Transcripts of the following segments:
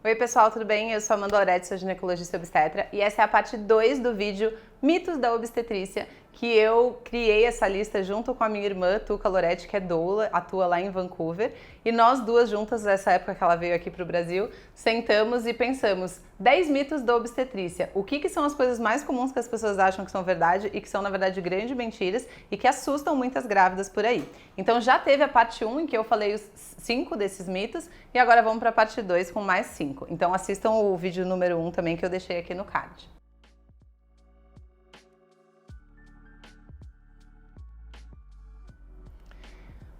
Oi pessoal, tudo bem? Eu sou a Amanda Loretti, sou ginecologista obstetra e essa é a parte 2 do vídeo Mitos da Obstetrícia, que eu criei essa lista junto com a minha irmã, Tuca Loretti, que é doula, atua lá em Vancouver, e nós duas juntas, nessa época que ela veio aqui para o Brasil, sentamos e pensamos 10 mitos da obstetrícia. O que são as coisas mais comuns que as pessoas acham que são verdade e que são, na verdade, grandes mentiras e que assustam muitas grávidas por aí. Então já teve a parte 1 em que eu falei os 5 desses mitos e agora vamos para a parte 2 com mais 5. Então assistam o vídeo número 1 também que eu deixei aqui no card.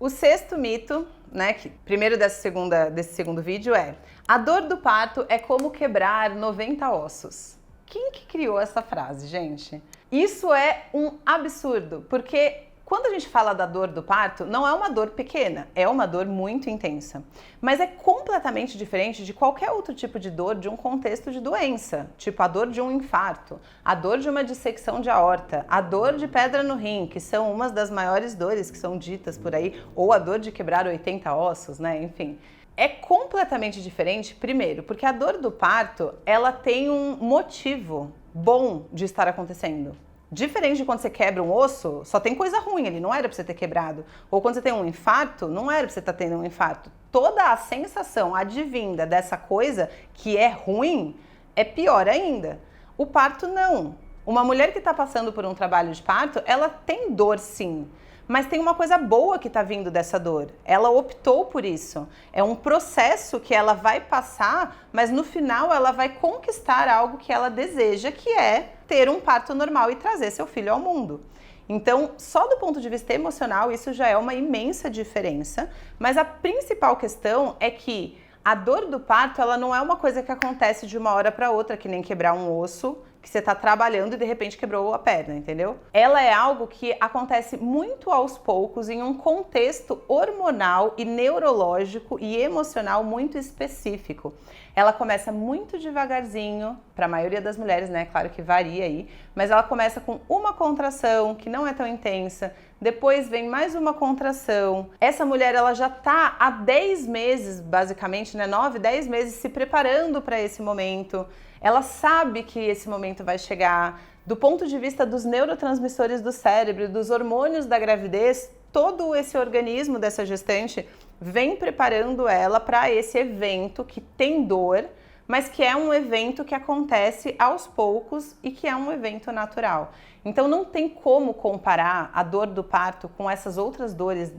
O sexto mito, né, que primeiro desse segundo vídeo é: a dor do parto é como quebrar 90 ossos. Quem que criou essa frase, gente? Isso é um absurdo, porque quando a gente fala da dor do parto, não é uma dor pequena, é uma dor muito intensa. Mas é completamente diferente de qualquer outro tipo de dor de um contexto de doença, tipo a dor de um infarto, a dor de uma dissecção de aorta, a dor de pedra no rim, que são umas das maiores dores que são ditas por aí, ou a dor de quebrar 80 ossos, né? Enfim. É completamente diferente, primeiro, porque a dor do parto, ela tem um motivo bom de estar acontecendo. Diferente de quando você quebra um osso, só tem coisa ruim ali, não era pra você ter quebrado. Ou quando você tem um infarto, não era pra você estar tendo um infarto. Toda a sensação advinda dessa coisa que é ruim é pior ainda. O parto não. Uma mulher que está passando por um trabalho de parto, ela tem dor sim. Mas tem uma coisa boa que está vindo dessa dor. Ela optou por isso. É um processo que ela vai passar, mas no final ela vai conquistar algo que ela deseja, que é ter um parto normal e trazer seu filho ao mundo. Então, só do ponto de vista emocional, isso já é uma imensa diferença. Mas a principal questão é que a dor do parto, ela não é uma coisa que acontece de uma hora para outra, que nem quebrar um osso, que você está trabalhando e de repente quebrou a perna, entendeu? Ela é algo que acontece muito aos poucos em um contexto hormonal e neurológico e emocional muito específico. Ela começa muito devagarzinho, para a maioria das mulheres, né? Claro que varia aí, mas ela começa com uma contração que não é tão intensa, depois vem mais uma contração. Essa mulher, ela já tá há 10 meses, basicamente, né? 9, 10 meses se preparando para esse momento. Ela sabe que esse momento vai chegar. Do ponto de vista dos neurotransmissores do cérebro, dos hormônios da gravidez, todo esse organismo dessa gestante vem preparando ela para esse evento que tem dor, mas que é um evento que acontece aos poucos e que é um evento natural. Então não tem como comparar a dor do parto com essas outras dores,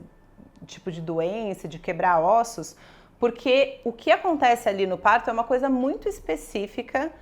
tipo de doença, de quebrar ossos, porque o que acontece ali no parto é uma coisa muito específica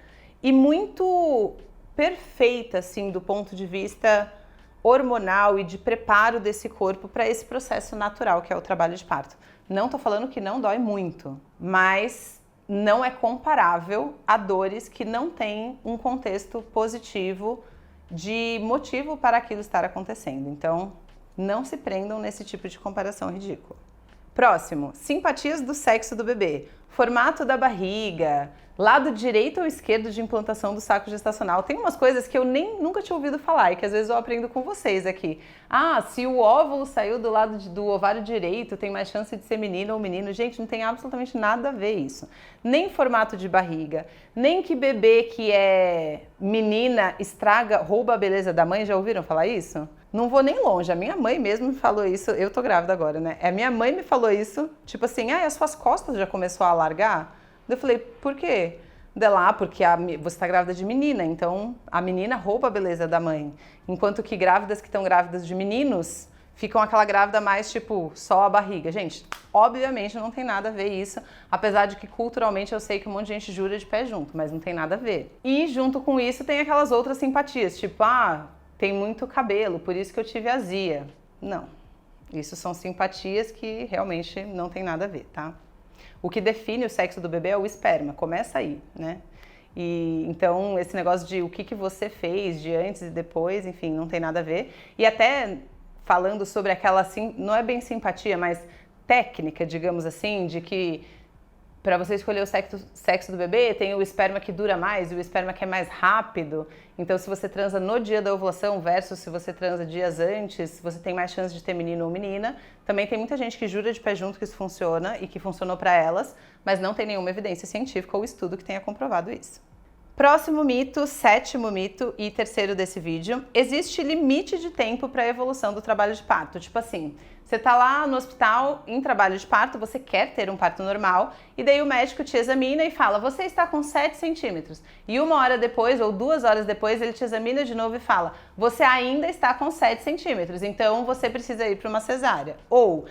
e muito perfeita, assim, do ponto de vista hormonal e de preparo desse corpo para esse processo natural que é o trabalho de parto. Não tô falando que não dói muito, mas não é comparável a dores que não têm um contexto positivo de motivo para aquilo estar acontecendo. Então, não se prendam nesse tipo de comparação ridícula. Próximo, simpatias do sexo do bebê. Formato da barriga, lado direito ou esquerdo de implantação do saco gestacional. Tem umas coisas que eu nunca tinha ouvido falar e que às vezes eu aprendo com vocês aqui. Ah, se o óvulo saiu do lado do ovário direito, tem mais chance de ser menino ou menino. Gente, não tem absolutamente nada a ver isso. Nem formato de barriga, nem que bebê que é menina rouba a beleza da mãe. Já ouviram falar isso? Não vou nem longe, a minha mãe mesmo me falou isso, eu tô grávida agora, né? A minha mãe me falou isso, tipo assim, as suas costas já começou a alargar? Eu falei, por quê? Porque você tá grávida de menina, então a menina rouba a beleza da mãe. Enquanto que grávidas que estão grávidas de meninos, ficam aquela grávida mais tipo, só a barriga. Gente, obviamente não tem nada a ver isso, apesar de que culturalmente eu sei que um monte de gente jura de pé junto, mas não tem nada a ver. E junto com isso tem aquelas outras simpatias, tipo, tem muito cabelo, por isso que eu tive azia. Não, isso são simpatias que realmente não tem nada a ver, tá? O que define o sexo do bebê é o esperma, começa aí, né? E então esse negócio de o que você fez de antes e depois, enfim, não tem nada a ver. E até falando sobre aquela, não é bem simpatia, mas técnica, digamos assim, de que para você escolher o sexo do bebê, tem o esperma que dura mais e o esperma que é mais rápido. Então, se você transa no dia da ovulação versus se você transa dias antes, você tem mais chance de ter menino ou menina. Também tem muita gente que jura de pé junto que isso funciona e que funcionou para elas, mas não tem nenhuma evidência científica ou estudo que tenha comprovado isso. Próximo mito, sétimo mito e terceiro desse vídeo, existe limite de tempo para a evolução do trabalho de parto. Tipo assim, você tá lá no hospital em trabalho de parto, você quer ter um parto normal, e daí o médico te examina e fala, você está com 7 centímetros. E 1 hora depois, ou 2 horas depois, ele te examina de novo e fala, você ainda está com 7 centímetros, então você precisa ir para uma cesárea. Ou,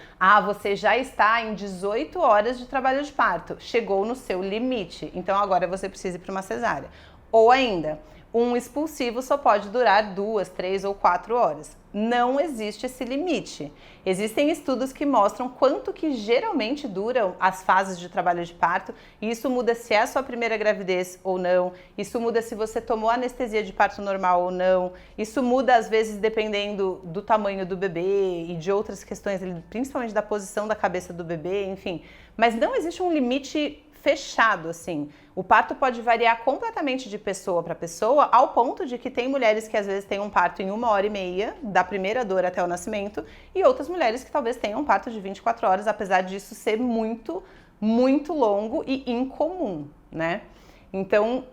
você já está em 18 horas de trabalho de parto, chegou no seu limite, então agora você precisa ir para uma cesárea. Ou ainda, um expulsivo só pode durar 2, 3 ou 4 horas. Não existe esse limite. Existem estudos que mostram quanto que geralmente duram as fases de trabalho de parto, e isso muda se é a sua primeira gravidez ou não, isso muda se você tomou anestesia de parto normal ou não, isso muda às vezes dependendo do tamanho do bebê e de outras questões, principalmente da posição da cabeça do bebê, enfim. Mas não existe um limite fechado, assim. O parto pode variar completamente de pessoa para pessoa, ao ponto de que tem mulheres que às vezes têm um parto em 1h30, da primeira dor até o nascimento, e outras mulheres que talvez tenham um parto de 24 horas, apesar disso ser muito, muito longo e incomum, né? Então,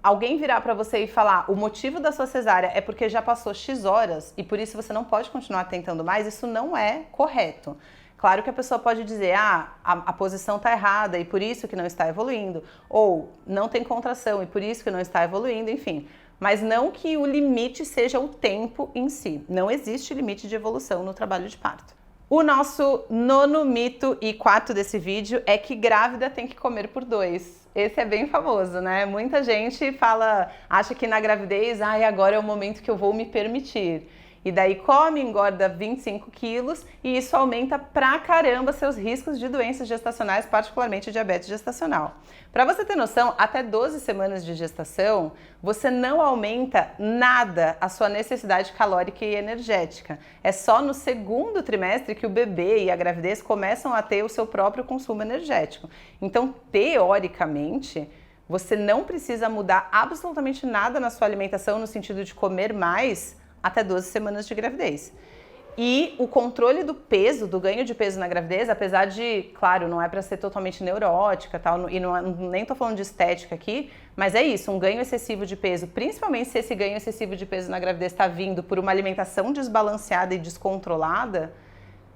alguém virar para você e falar o motivo da sua cesárea é porque já passou X horas e por isso você não pode continuar tentando mais, isso não é correto. Claro que a pessoa pode dizer, a posição está errada e por isso que não está evoluindo, ou não tem contração e por isso que não está evoluindo, enfim. Mas não que o limite seja o tempo em si. Não existe limite de evolução no trabalho de parto. O nosso nono mito e quarto desse vídeo é que grávida tem que comer por 2. Esse é bem famoso, né? Muita gente acha que na gravidez, agora é o momento que eu vou me permitir. E daí come, engorda 25 quilos e isso aumenta pra caramba seus riscos de doenças gestacionais, particularmente diabetes gestacional. Para você ter noção, até 12 semanas de gestação, você não aumenta nada a sua necessidade calórica e energética. É só no segundo trimestre que o bebê e a gravidez começam a ter o seu próprio consumo energético. Então, teoricamente, você não precisa mudar absolutamente nada na sua alimentação no sentido de comer mais até 12 semanas de gravidez. E o controle do peso, do ganho de peso na gravidez, apesar de, claro, não é para ser totalmente neurótica, tal, e nem tô falando de estética aqui, mas é isso, um ganho excessivo de peso, principalmente se esse ganho excessivo de peso na gravidez está vindo por uma alimentação desbalanceada e descontrolada,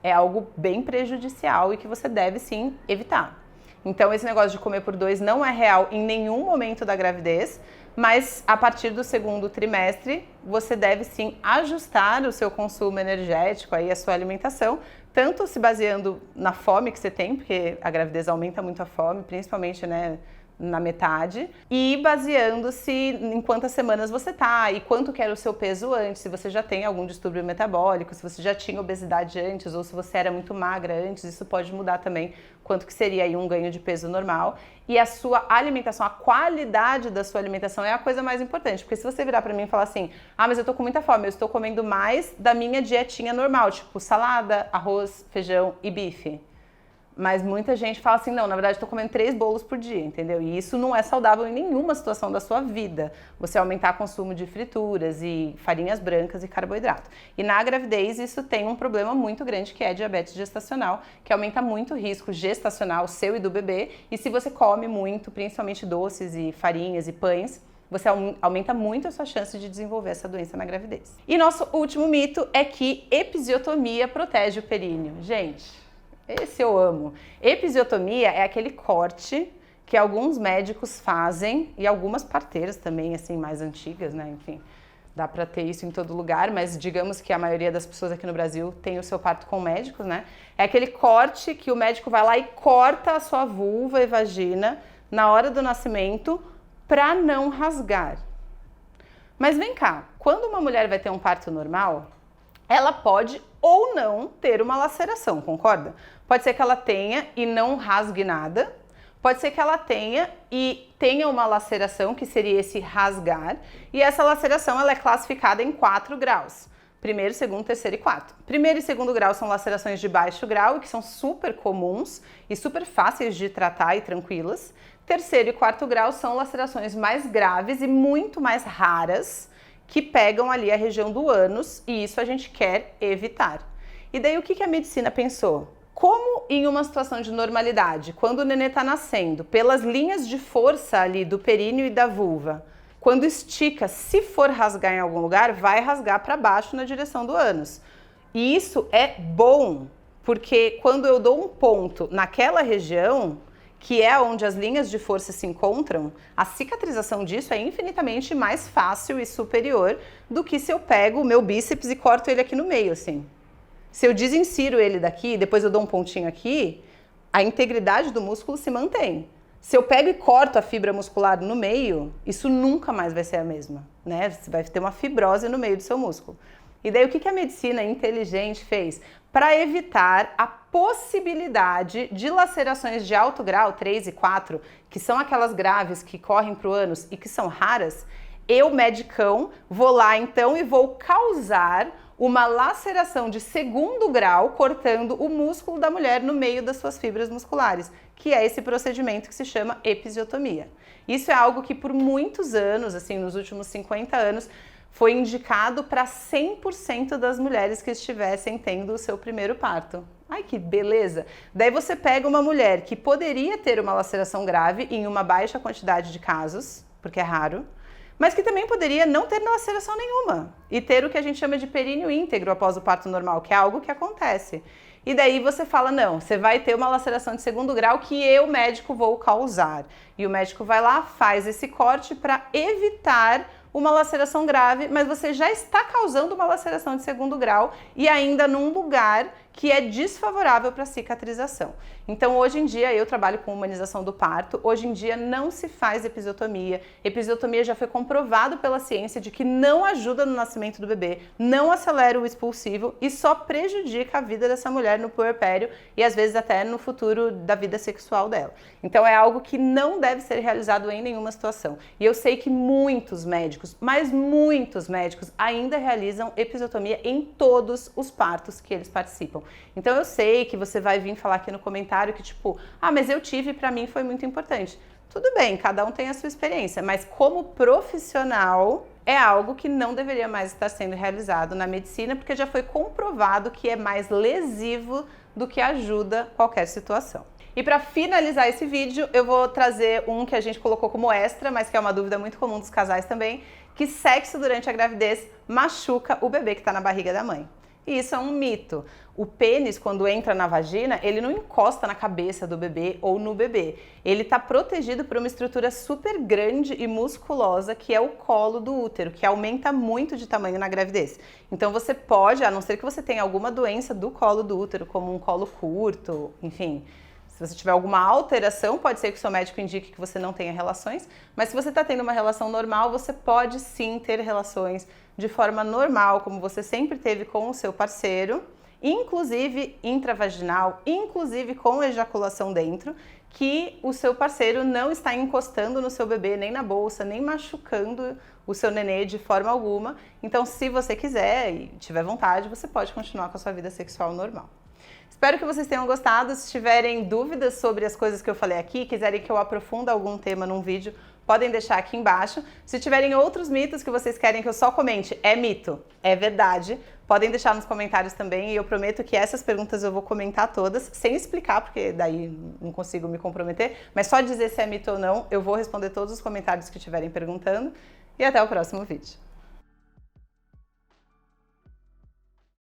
é algo bem prejudicial e que você deve sim evitar. Então esse negócio de comer por 2 não é real em nenhum momento da gravidez, mas a partir do segundo trimestre você deve sim ajustar o seu consumo energético, aí a sua alimentação, tanto se baseando na fome que você tem, porque a gravidez aumenta muito a fome, principalmente, né, na metade, e baseando-se em quantas semanas você tá e quanto que era o seu peso antes, se você já tem algum distúrbio metabólico, se você já tinha obesidade antes ou se você era muito magra antes, isso pode mudar também quanto que seria aí um ganho de peso normal. E a sua alimentação, a qualidade da sua alimentação é a coisa mais importante, porque se você virar pra mim e falar assim, mas eu tô com muita fome, eu estou comendo mais da minha dietinha normal, tipo salada, arroz, feijão e bife. Mas muita gente fala assim, não, na verdade eu tô comendo 3 bolos por dia, entendeu? E isso não é saudável em nenhuma situação da sua vida. Você aumentar o consumo de frituras e farinhas brancas e carboidrato. E na gravidez isso tem um problema muito grande que é a diabetes gestacional, que aumenta muito o risco gestacional seu e do bebê. E se você come muito, principalmente doces e farinhas e pães, você aumenta muito a sua chance de desenvolver essa doença na gravidez. E nosso último mito é que episiotomia protege o períneo. Gente, esse eu amo. Episiotomia é aquele corte que alguns médicos fazem e algumas parteiras também, assim, mais antigas, né? Enfim, dá pra ter isso em todo lugar, mas digamos que a maioria das pessoas aqui no Brasil tem o seu parto com médicos, né? É aquele corte que o médico vai lá e corta a sua vulva e vagina na hora do nascimento pra não rasgar. Mas vem cá, quando uma mulher vai ter um parto normal, ela pode ou não ter uma laceração, concorda? Pode ser que ela tenha e não rasgue nada, pode ser que ela tenha e tenha uma laceração, que seria esse rasgar, e essa laceração ela é classificada em 4 graus. Primeiro, segundo, terceiro e quarto. Primeiro e segundo grau são lacerações de baixo grau, que são super comuns e super fáceis de tratar e tranquilas. Terceiro e quarto grau são lacerações mais graves e muito mais raras, que pegam ali a região do ânus, e isso a gente quer evitar. E daí o que a medicina pensou? Como em uma situação de normalidade, quando o nenê está nascendo, pelas linhas de força ali do períneo e da vulva, quando estica, se for rasgar em algum lugar, vai rasgar para baixo na direção do ânus. E isso é bom, porque quando eu dou um ponto naquela região, que é onde as linhas de força se encontram, a cicatrização disso é infinitamente mais fácil e superior do que se eu pego o meu bíceps e corto ele aqui no meio, assim. Se eu desinsiro ele daqui, depois eu dou um pontinho aqui, a integridade do músculo se mantém. Se eu pego e corto a fibra muscular no meio, isso nunca mais vai ser a mesma, né? Você vai ter uma fibrose no meio do seu músculo. E daí o que a medicina inteligente fez? Para evitar a possibilidade de lacerações de alto grau, 3 e 4, que são aquelas graves que correm para o ânus e que são raras, eu, medicão, vou lá então e vou causar uma laceração de segundo grau, cortando o músculo da mulher no meio das suas fibras musculares, que é esse procedimento que se chama episiotomia. Isso é algo que por muitos anos, assim, nos últimos 50 anos, foi indicado para 100% das mulheres que estivessem tendo o seu primeiro parto. Ai, que beleza! Daí você pega uma mulher que poderia ter uma laceração grave em uma baixa quantidade de casos, porque é raro, mas que também poderia não ter laceração nenhuma e ter o que a gente chama de períneo íntegro após o parto normal, que é algo que acontece. E daí você fala, não, você vai ter uma laceração de segundo grau que eu, médico, vou causar. E o médico vai lá, faz esse corte para evitar uma laceração grave, mas você já está causando uma laceração de segundo grau e ainda num lugar que é desfavorável para a cicatrização. Então, hoje em dia, eu trabalho com humanização do parto, hoje em dia não se faz episiotomia. Episiotomia já foi comprovado pela ciência de que não ajuda no nascimento do bebê, não acelera o expulsivo e só prejudica a vida dessa mulher no puerpério e às vezes até no futuro da vida sexual dela. Então, é algo que não deve ser realizado em nenhuma situação. E eu sei que muitos médicos, mas muitos médicos ainda realizam episiotomia em todos os partos que eles participam. Então eu sei que você vai vir falar aqui no comentário que tipo, mas eu tive e pra mim foi muito importante. Tudo bem, cada um tem a sua experiência, mas como profissional é algo que não deveria mais estar sendo realizado na medicina, porque já foi comprovado que é mais lesivo do que ajuda qualquer situação. E para finalizar esse vídeo, eu vou trazer um que a gente colocou como extra, mas que é uma dúvida muito comum dos casais também, que sexo durante a gravidez machuca o bebê que está na barriga da mãe. E isso é um mito. O pênis, quando entra na vagina, ele não encosta na cabeça do bebê ou no bebê. Ele está protegido por uma estrutura super grande e musculosa, que é o colo do útero, que aumenta muito de tamanho na gravidez. Então você pode, a não ser que você tenha alguma doença do colo do útero, como um colo curto, enfim... Se você tiver alguma alteração, pode ser que o seu médico indique que você não tenha relações, mas se você está tendo uma relação normal, você pode sim ter relações de forma normal, como você sempre teve com o seu parceiro, inclusive intravaginal, inclusive com ejaculação dentro, que o seu parceiro não está encostando no seu bebê, nem na bolsa, nem machucando o seu nenê de forma alguma. Então, se você quiser e tiver vontade, você pode continuar com a sua vida sexual normal. Espero que vocês tenham gostado. Se tiverem dúvidas sobre as coisas que eu falei aqui, quiserem que eu aprofunde algum tema num vídeo, podem deixar aqui embaixo. Se tiverem outros mitos que vocês querem que eu só comente, é mito, é verdade, podem deixar nos comentários também e eu prometo que essas perguntas eu vou comentar todas, sem explicar, porque daí não consigo me comprometer, mas só dizer se é mito ou não, eu vou responder todos os comentários que estiverem perguntando e até o próximo vídeo.